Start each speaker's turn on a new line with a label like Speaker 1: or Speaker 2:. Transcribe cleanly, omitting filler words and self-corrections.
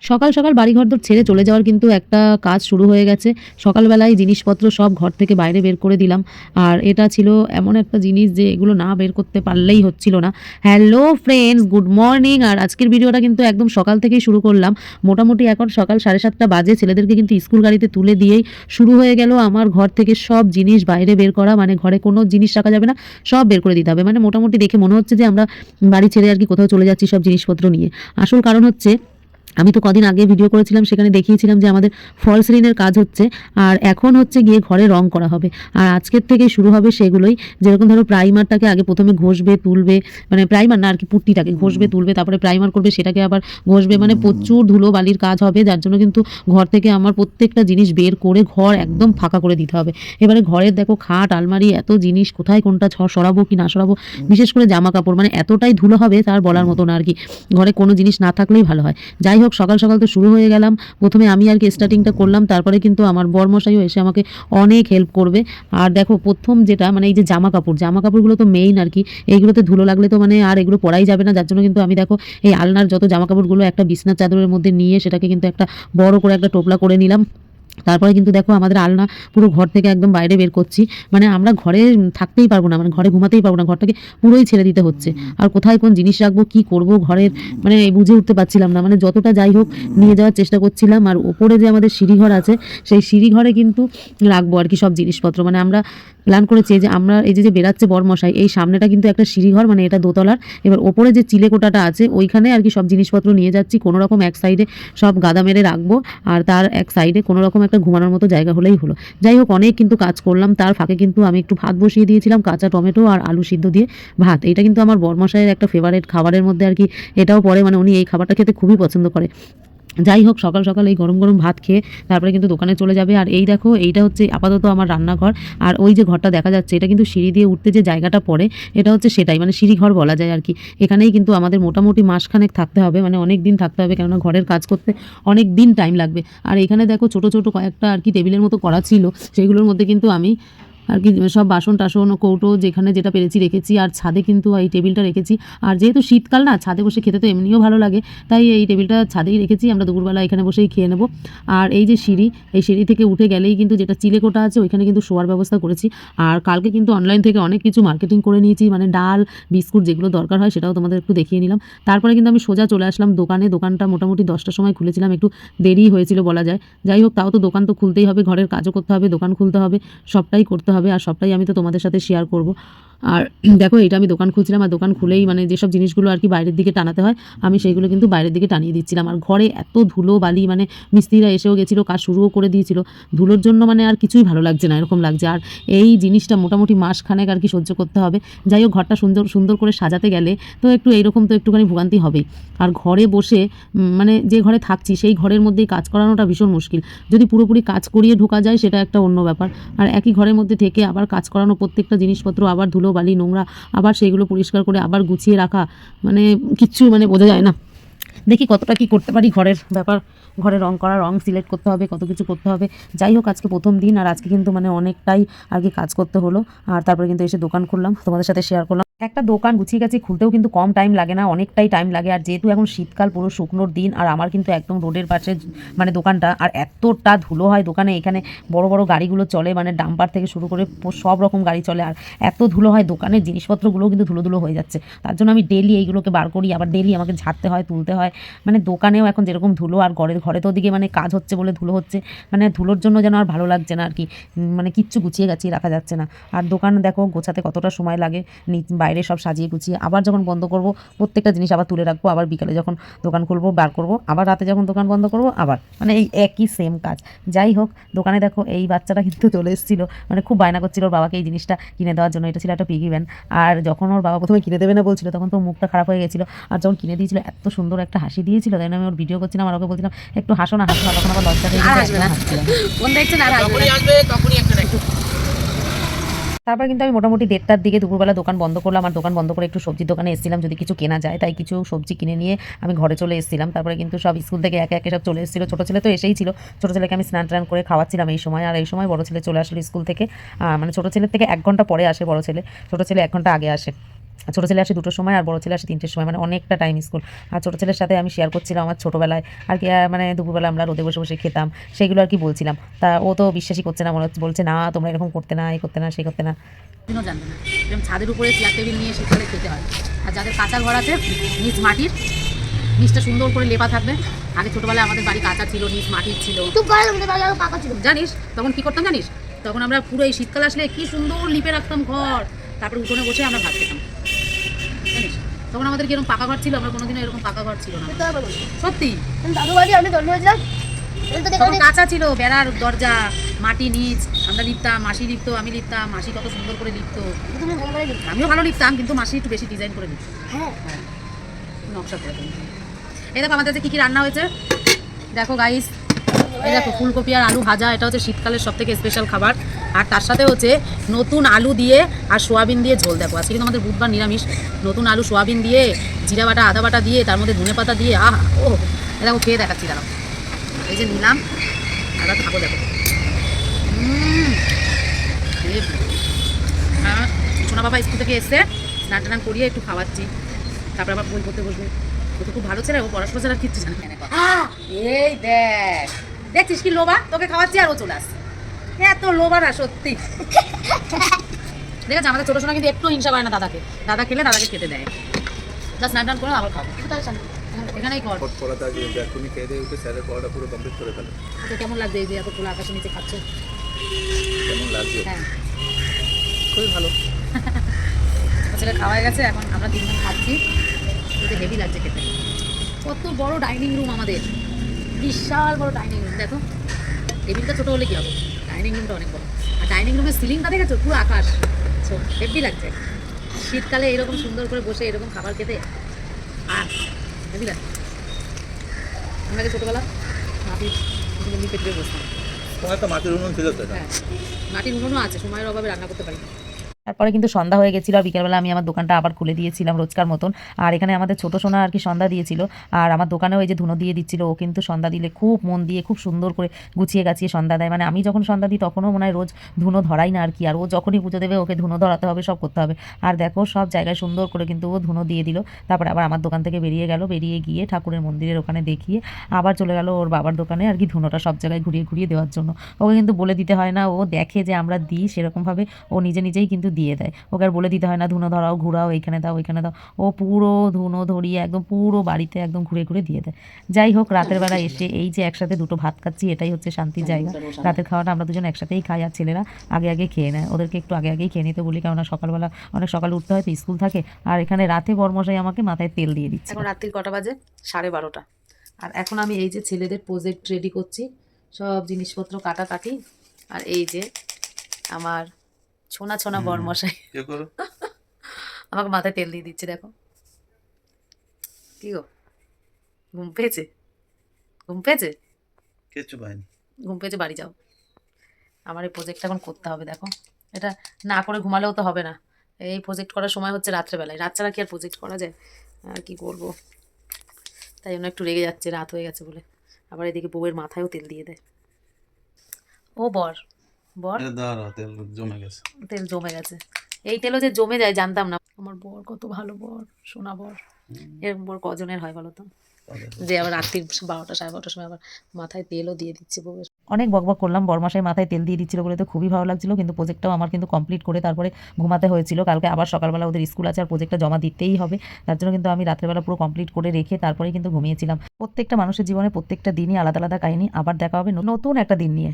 Speaker 1: সকাল সকাল বাড়িঘরদোর ছেড়ে চলে যাওয়ার কিন্তু একটা কাজ শুরু হয়ে গেছে। সকালবেলায় জিনিসপত্র সব ঘর থেকে বাইরে বের করে দিলাম। আর এটা ছিল এমন একটা জিনিস যে এগুলো না বের করতে পারলেই হচ্ছিল না। Hello friends, good morning. আর আজকের ভিডিওটা কিন্তু একদম সকাল থেকেই শুরু করলাম। মোটামুটি এখন সকাল 7:30 বাজে। ছেলেদেরকে কিন্তু স্কুল গাড়িতে তুলে দিয়েই শুরু হয়ে গেল আমার ঘর থেকে সব জিনিস বাইরে বের করা। মানে ঘরে কোনো জিনিস রাখা যাবে না, সব বের করে দিতে হবে। মানে মোটামুটি দেখে মনে হচ্ছে যে আমরা বাড়ি ছেড়ে আর কি কোথাও চলে যাচ্ছি সব জিনিসপত্র নিয়ে। আসল কারণ হচ্ছে, আমি তো কদিন আগে ভিডিও করেছিলাম, সেখানে দেখিয়েছিলাম যে আমাদের ফলস রিনের কাজ হচ্ছে। আর এখন হচ্ছে গিয়ে ঘরে রং করা হবে। আর আজকের থেকে শুরু হবে সেগুলোই। যেরকম ধরো প্রাইমারটাকে আগে প্রথমে ঘষবে তুলবে, মানে প্রাইমার না আর কি, পুট্টিটাকে ঘষবে তুলবে, তারপরে প্রাইমার করবে, সেটাকে আবার ঘষবে। মানে প্রচুর ধুলো বালির কাজ হবে, যার জন্য কিন্তু ঘর থেকে আমার প্রত্যেকটা জিনিস বের করে ঘর একদম ফাঁকা করে দিতে হবে। এবারে ঘরের দেখো খাট আলমারি এত জিনিস, কোথায় কোনটা সরাবো কি না সরাবো, বিশেষ করে জামা কাপড়, মানে এতটাই ধুলো হবে তার বলার মতো না আর কি। ঘরে কোনো জিনিস না থাকলেই ভালো হয়। যাই হোক, সকাল সকাল তো শুরু হয়ে গেলাম। প্রথমে আমি আর কি স্টার্টিংটা করলাম, তারপরে কিন্তু আমার বরমশাইও এসে আমাকে অনেক হেল্প করবে। আর দেখো প্রথম যেটা, মানে এই যে জামা কাপড়গুলো তো মেইন আর কি। এইগুলোতে ধুলো লাগলে তো মানে আর এগুলো পরাই যাবে না, যার জন্য কিন্তু আমি দেখো এই আলনার যত জামা কাপড়গুলো একটা বিছনার চাদরের মধ্যে নিয়ে সেটাকে কিন্তু একটা বড় করে একটা টোপলা করে নিলাম। তারপরে কিন্তু দেখো আমাদের আলনা পুরো ঘর থেকে একদম বাইরে বের করছি। মানে আমরা ঘরে থাকতেই পারবো না, মানে ঘরে ঘুমাতেই পারবো না, ঘরটাকে পুরোই ছেড়ে দিতে হচ্ছে। আর কোথায় কোন জিনিস রাখবো, কি করব ঘরের, মানে বুঝে উঠতে পারছিলাম না। মানে যতটা যাই হোক নিয়ে যাওয়ার চেষ্টা করছিলাম। আর ওপরে যে আমাদের সিঁড়িঘর আছে, সেই সিঁড়িঘরে কিন্তু রাখবো আর কি সব জিনিসপত্র। মানে আমরা প্ল্যান করেছি যে আমরা এই যে বেরাচ্ছে বরমশাই, এই সামনেটা কিন্তু একটা সিঁড়িঘর, মানে এটা দোতলার। এবার ওপরে যে চিলেকোটাটা আছে ওইখানে আর কি সব জিনিসপত্র নিয়ে যাচ্ছি। কোনো রকম এক সাইডে সব গাদা মেরে রাখবো, আর তার এক সাইডে কোনো রকম একটা ঘুমানোর মতো জায়গা হলেই হলো। যাই হোক, অনেক কিন্তু কাজ করলাম। তার ফাঁকে কিন্তু আমি একটু ভাত বসিয়ে দিয়েছিলাম, কাঁচা টমেটো আর আলু সিদ্ধ দিয়ে ভাত। এটা কিন্তু আমার বরমশাইয়ের একটা ফেভারিট খাবারের মধ্যে আর কি এটাও পড়ে। মানে উনি এই খাবারটা খেতে খুবই পছন্দ করে। যাই হোক, সকাল সকাল এই গরম গরম ভাত খেয়ে তারপরে কিন্তু দোকানে চলে যাবে। আর এই দেখো, এইটা হচ্ছে আপাতত আমার রান্নাঘর। আর ওই যে ঘরটা দেখা যাচ্ছে, এটা কিন্তু সিঁড়ি দিয়ে উঠতে যে জায়গাটা পড়ে, এটা হচ্ছে সেটাই, মানে সিঁড়িঘর বলা যায় আর কি। এখানেই কিন্তু আমাদের মোটামুটি মাসখানেক থাকতে হবে, মানে অনেক দিন থাকতে হবে, কেননা ঘরের কাজ করতে অনেক দিন টাইম লাগবে। আর এখানে দেখো ছোট ছোট কয়েকটা আর কি টেবিলের মতো করা ছিল, সেইগুলোর মধ্যে কিন্তু আমি আর কি সব বাসন টাসন কৌটো যেখানে যেটা পেরেছি রেখেছি। আর ছাদে কিন্তু এই টেবিলটা রেখেছি। আর যেহেতু শীতকাল না, ছাদে বসে খেতে তো এমনিও ভালো লাগে, তাই এই টেবিলটা ছাদেই রেখেছি। আমরা দুপুরবেলা এখানে বসেই খেয়ে নেবো। আর এই যে সিঁড়ি, এই সিঁড়ি থেকে উঠে গেলেই কিন্তু যেটা চিলেকোটা আছে ওইখানে কিন্তু শোয়ার ব্যবস্থা করেছি। আর কালকে কিন্তু অনলাইন থেকে অনেক কিছু মার্কেটিং করে নিয়েছি, মানে ডাল বিস্কুট যেগুলো দরকার হয় সেটাও তোমাদের একটু দেখিয়ে নিলাম। তারপরে কিন্তু আমি সোজা চলে আসলাম দোকানে। দোকানটা মোটামুটি 10টার সময় খুলেছিলাম, একটু দেরি হয়েছিল বলা যায়। যাই হোক, তাও তো দোকান তো খুলতেই হবে, ঘরের কাজও করতে হবে, দোকান খুলতে হবে, সবটাই করতে হবে। আর সবটাই আমি তো তোমাদের সাথে শেয়ার করব। আর দেখো, এটা আমি দোকান খুলছিলাম, আর দোকান খুলেই মানে যেসব জিনিসগুলো আর কি বাইরের দিকে টানাতে হয় আমি সেইগুলো কিন্তু বাইরের দিকে টানিয়ে দিচ্ছিলাম। আর ঘরে এত ধুলো বালি, মানে মিস্ত্রিরা এসেও গেছিলো, কাজ শুরুও করে দিয়েছিল। ধুলোর জন্য মানে আর কিছুই ভালো লাগছে না, এরকম লাগছে। আর এই জিনিসটা মোটামুটি মাসখানেক আর কি সহ্য করতে হবে। যাই হোক, ঘরটা সুন্দর সুন্দর করে সাজাতে গেলে তো একটু এইরকম তো একটুখানি ভোগান্তি হবেই। আর ঘরে বসে মানে যে ঘরে থাকছি সেই ঘরের মধ্যেই কাজ করানোটা ভীষণ মুশকিল। যদি পুরোপুরি কাজ করিয়ে ঢোকা যায় সেটা একটা অন্য ব্যাপার। আর একই ঘরের মধ্যে থেকে আবার কাজ করানো, প্রত্যেকটা জিনিসপত্র আবার ধুলো বালি নোংরা, আবার সেইগুলো পরিষ্কার করে আবার গুছিয়ে রাখা, মানে কিচ্ছু মানে বোঝা যায় না। দেখি কতটা কি করতে পারি ঘরের ব্যাপার। ঘরে রং করা, রং সিলেক্ট করতে হবে, কত কিছু করতে হবে। যাই হোক, আজকে প্রথম দিন, আর আজকে কিন্তু মানে অনেকটাই আর কি কাজ করতে হলো। আর তারপরে কিন্তু এসে দোকান খুললাম, তোমাদের সাথে শেয়ার করলাম। একটা দোকান গুছিয়ে গেছি খুলতেও কিন্তু কম টাইম লাগে না, অনেকটাই টাইম লাগে। আর যেহেতু এখন শীতকাল, পুরো শুকনোর দিন, আর আমার কিন্তু একদম রোডের পাশে মানে দোকানটা, আর এতটা ধুলো হয় দোকানে। এখানে বড় বড় গাড়িগুলো চলে, মানে ডাম্পার থেকে শুরু করে সব রকম গাড়ি চলে। আর এত ধুলো হয়, দোকানের জিনিসপত্রগুলোও কিন্তু ধুলো ধুলো হয়ে যাচ্ছে। তার জন্য আমি ডেলি এইগুলোকে বার করি, আবার ডেলি আমাকে ঝাড়তে হয়, তুলতে হয়। মানে দোকানেও এখন যেরকম ধুলো, আর ঘরে তো ওদিকে মানে কাজ হচ্ছে বলে ধুলো হচ্ছে। মানে ধুলোর জন্য যেন আর ভালো লাগছে না আর কি। মানে কিচ্ছু গুছিয়ে গাছিয়ে রাখা যাচ্ছে না। আর দোকান দেখো গোছাতে কতটা সময় লাগে, বাইরে সব সাজিয়ে গুছিয়ে আবার যখন বন্ধ করব প্রত্যেকটা জিনিস আবার তুলে রাখবো, আবার বিকালে যখন দোকান খুলবো বার করব, আবার রাতে যখন দোকান বন্ধ করব আবার, মানে এই একই সেম কাজ। যাই হোক, দোকানে দেখো এই বাচ্চাটা কিন্তু চলে এসেছিলো, মানে খুব বায়না করছিল ওর বাবাকে এই জিনিসটা কিনে দেওয়ার জন্য। এটা ছিল একটা পিগি ব্যান। আর যখন ওর বাবা প্রথমে কিনে দেবে না বলছিল, তখন তো মুখটা খারাপ হয়ে গেছিলো। আর যখন কিনে দিয়েছিল এত সুন্দর একটা হাসি দিয়েছিল, তাই আমি ওর ভিডিও করছিলাম আর ওকে বলছিলাম একটু হাসো না হাসো না, তখন আবার লজ্জা পেয়ে হাসছিলাম। তারপর কিন্তু আমি মোটামুটি 1:30টার দিকে দুপুরবেলা দোকান বন্ধ করলাম। আর দোকান বন্ধ করে একটু সবজির দোকানে এসেছিলাম যদি কিছু কেনা যায়, তাই কিছু সবজি কিনে নিয়ে আমি ঘরে চলে এসেছিলাম। তারপরে কিন্তু সব স্কুল থেকে একে একে সব চলে এসেছিলো। ছোটো ছেলে তো এসেই ছিল, ছোটো ছেলেকে আমি স্নান টান করে খাওয়াচ্ছিলাম এই সময়। আর এই সময় বড় ছেলে চলে আসলো স্কুল থেকে, মানে ছোটো ছেলের থেকে 1 ঘন্টা পরে আসে বড় ছেলে, ছোটো ছেলে 1 ঘন্টা আগে আসে। আর ছোটো ছেলে আসে 2টোর সময় আর বড় ছেলে আসে 3টের সময়, মানে অনেকটা টাইম স্কুল। আর ছোটো ছেলের সাথে আমি শেয়ার করছিলাম আমার ছোটোবেলায় আর কি, মানে দুপুরবেলা আমরা রোদে বসে বসে খেতাম সেগুলো আর কি বলছিলাম। তা ও তো বিশ্বাসই করছে না, বলছে না তোমরা এরকম করতে না, এই করতে না, সেই করতে না।
Speaker 2: দিনও জানবে না এরকম ছাদের উপরে চেয়ার টেবিল নিয়ে শীতকালে খেতে হয়। আর যাদের কাঁচা ঘর আছে নিচ মাটির, নিচটা সুন্দর করে লেপা থাকবে। আগে ছোটোবেলায় আমাদের বাড়ি কাঁচা ছিল, নিচ মাটির ছিল, জানিস তখন কি করতাম জানিস? তখন আমরা পুরো এই শীতকাল আসলে কি সুন্দর লিপে রাখতাম ঘর, তারপরে উঠোনে বসে আমরা ভাত খেতাম, জানিস? তখন আমাদের কিরকম পাকা ঘর ছিল, আমরা কোনোদিনও এরকম পাকা ঘর ছিল না সত্যি।
Speaker 3: দাদু বাড়ি আমি জন্ম হয়েছিলাম
Speaker 2: তখন কাঁচা ছিল, বেড়ার দরজা, মাটি নিচ, আমরা লিপতাম, মাসি লিপতো, আমি লিপতাম, মাসি কত সুন্দর করে লিপতো।
Speaker 3: তুমি ভালো করে লিখো।
Speaker 2: আমিও ভালো লিখতাম কিন্তু মাসি একটু বেশি ডিজাইন করে লিখতো,
Speaker 3: হ্যাঁ
Speaker 2: নকশা করে দিত। এই দেখো আমাদের কী কী রান্না হয়েছে দেখো গাইস, এই দেখো ফুলকপি আর আলু ভাজা, এটা হচ্ছে শীতকালের সব থেকে স্পেশাল খাবার। আর তার সাথে হচ্ছে নতুন আলু দিয়ে আর সোয়াবিন দিয়ে ঝোল। দেখো আজকে কিন্তু আমাদের বুধবার নিরামিষ। নতুন আলু সোয়াবিন দিয়ে জিরা বাটা আদা বাটা দিয়ে তার মধ্যে ধনে পাতা দিয়ে ও দেখো খেয়ে দেখাচ্ছি দাঁড়াও। এই যে নিলাম আর খাবো দেখো। হ্যাঁ সোনা বাবা স্কুল থেকে এসে স্নান টান করিয়ে একটু খাওয়াচ্ছি, তারপরে আবার বই পড়তে বসবে। ও তো খুব ভালো ছেলে, ও পড়াশোনা ছাড়া কিচ্ছু জানে না। এই দেখ, দেখছিস কি লোভা, তোকে খাওয়াচ্ছি আর ও চলে আসছে। এত লোভা না সত্যি। দেখেছ আমাদের ছোট সোনা কিন্তু একটু হিংসা করে না দাদাকে, দাদা খেলে দাদাকে খেতে দেয়। যা স্নান টান করে আবার খাবো, এখানেই কর।
Speaker 4: তুমি খেয়ে দিয়ে উঠে স্যারের পড়াটা পুরো কমপ্লিট করে ফেলো।
Speaker 2: তো কেমন লাগছে এই যে এত খোলা আকাশের নিচে খাচ্ছ?
Speaker 4: কেমন লাগছে?
Speaker 2: হ্যাঁ খুবই ভালো। সেটা খাওয়া গেছে, এখন আমরা 3 জন খাচ্ছি। কিন্তু হেভি লাগছে খেতে। কত বড় ডাইনিং রুম আমাদের, বিশাল বড় ডাইনিং রুম। দেখো টেবিলটা ছোটো হলে কি হবে, ডাইনিং রুমটা অনেক বড়। আর ডাইনিং রুমের সিলিংটা দেখেছো, পুরো আকাশ। হেভি লাগছে শীতকালে এরকম সুন্দর করে বসে এরকম খাবার খেতে। আর হেভি লাগছে। আমরা আগে ছোটোবেলা মাটির লিপে টিপে বসতাম।
Speaker 4: তোমার একটা মাটির উনুন ছিল তো?
Speaker 2: হ্যাঁ মাটির উনুনও আছে, সময়ের অভাবে রান্না করতে পারি না।
Speaker 1: তারপরে কিন্তু সন্ধ্যা হয়ে গেছিলো আর বিকেলবেলা আমি আমার দোকানটা আবার খুলে দিয়েছিলাম রোজকার মতন। আর এখানে আমাদের ছোটো সোনা আর কি সন্ধ্যা দিয়েছিল, আর আমার দোকানেও এই যে ধুনো দিয়ে দিচ্ছিল। ও কিন্তু সন্ধ্যা দিলে খুব মন দিয়ে খুব সুন্দর করে গুছিয়ে গাছিয়ে সন্ধ্যা দেয়। মানে আমি যখন সন্ধ্যা দিই তখনও মনে হয় রোজ ধুনো ধরাই না আর কি। আর ও যখনই পুজো দেবে ওকে ধুনো ধরাতে হবে, সব করতে হবে। আর দেখো সব জায়গায় সুন্দর করে কিন্তু ও ধুনো দিয়ে দিল। তারপরে আবার আমার দোকান থেকে বেরিয়ে গেল, বেরিয়ে গিয়ে ঠাকুরের মন্দিরের ওখানে দেখিয়ে আবার চলে গেল ওর বাবার দোকানে আর কি ধুনোটা সব জায়গায় ঘুরিয়ে ঘুরিয়ে দেওয়ার জন্য। ওকে কিন্তু বলে দিতে হয় না, ও দেখে যে আমরা দিই সেরকমভাবে ও নিজে নিজেই কিন্তু দিয়ে দেয়। ওকে আর বলে দিতে হয় না ধুনো ধরাও, ঘুরাও, এইখানে দাও ওইখানে দাও। ও পুরো ধুনো ধরিয়ে একদম পুরো বাড়িতে একদম ঘুরে ঘুরে দিয়ে দেয়। যাই হোক রাতের বেলা এসে এই যে একসাথে দুটো ভাত খাচ্ছি, এটাই হচ্ছে শান্তির জায়গা। রাতের খাওয়াটা আমরা দুজন একসাথেই খাই, আর ছেলেরা আগে আগে খেয়ে নেয়। ওদেরকে একটু আগে আগেই খেয়ে নিতে বলি, কেননা সকালবেলা অনেক সকালে উঠতে হয় তো, স্কুল থাকে। আর এখানে রাতে বরমশাই আমাকে মাথায় তেল দিয়ে দিচ্ছে।
Speaker 2: এখন রাত্রির কটা বাজে? 12:30। আর এখন আমি এই যে ছেলেদের প্রজেক্ট রেডি করছি, সব জিনিসপত্র কাটাকাটি। আর এই যে আমার ছোনা ছোনা বরমশাই আমাকে মাথায় তেল দিয়ে দিচ্ছে। দেখো কি গো, ঘুম পেয়েছে? ঘুম পেয়েছে?
Speaker 4: কিচ্ছু পাইনি।
Speaker 2: ঘুম পেয়েছে, বাড়ি যাও। আমার এই প্রজেক্টটা এখন করতে হবে। দেখো এটা না করে ঘুমালেও তো হবে না। এই প্রজেক্ট করার সময় হচ্ছে রাত্রেবেলায়, রাত ছাড়া কি আর প্রজেক্ট করা যায়? আর কি করবো, তাই জন্য একটু রেগে যাচ্ছে, রাত হয়ে গেছে বলে। আবার এদিকে বউয়ের মাথায়ও তেল দিয়ে দেয়। ও বর বর
Speaker 4: তেল জমে গেছে।
Speaker 2: তেল জমে গেছে। এই তেলও যে জমে যায় জানতাম না। আমার বর কত ভালো বর, সোনা বর। এরকম বর কজনের হয় বলো তো, যে আবার রাত্রির 12টা 12:30 সময় আবার মাথায় তেলও দিয়ে দিচ্ছে বউয়ের।
Speaker 1: অনেক বকবক করলাম, বরমাসাই মাথায় তেল দিয়ে দিচ্ছিল বলে তো খুবই ভালো লাগছিল। কিন্তু প্রজেক্টটাও আমার কিন্তু কমপ্লিট করে তারপরে ঘুমাতে হয়েছিল। কালকে আবার সকালবেলা ওদের স্কুল আছে আর প্রজেক্টটা জমা দিতেই হবে। তার জন্য কিন্তু আমি রাত্রেবেলা পুরো কমপ্লিট করে রেখে তারপরেই কিন্তু ঘুমিয়েছিলাম। প্রত্যেকটা মানুষের জীবনে প্রত্যেকটা দিনই আলাদা আলাদা কাহিনী। আবার দেখা হবে নতুন একটা দিন নিয়ে।